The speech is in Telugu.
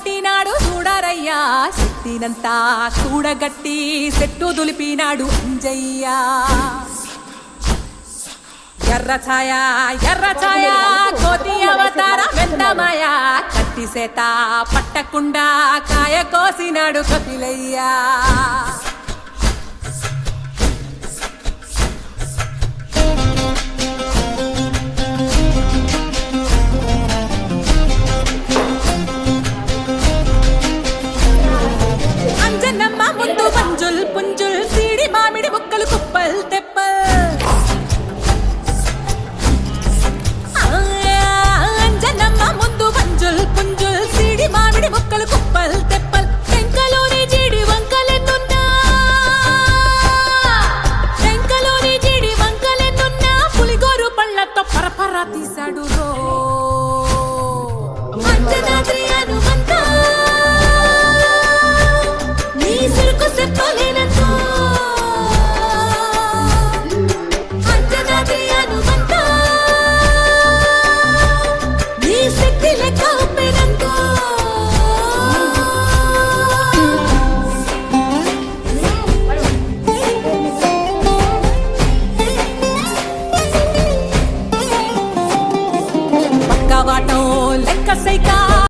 గట్టినాడు చూడరయ్యా శక్తినంతా కూడగట్టి చెట్టు దులిపినాడు అంజయ్యా ఎర్ర ఛాయ కోతి అవతార వెందమాయ కత్తి సేత పట్టకుండా కాయ కోసినాడు కపిలయ్యా అంజనమ్మ ముందు మంజుల్ పుంజుల్ సీడి మామిడి ముక్కలు కుప్పల్ తెప్పల్ అంజనమ్మ ముందు మంజుల్ పుంజుల్ సీడి మామిడి ముక్కలు కుప్పల్ తెప్పల్ టెంకలోని జీడి వంకలెన్నున్నా పులిగోరు పళ్ళతో పరపర తీశాడు రో అంజనాద్రి హనుమంత నీ సిరుకు చెప్పలేనంత అంజనాద్రి హనుమంత నీ శక్తి లెక్క ఒప్పినంత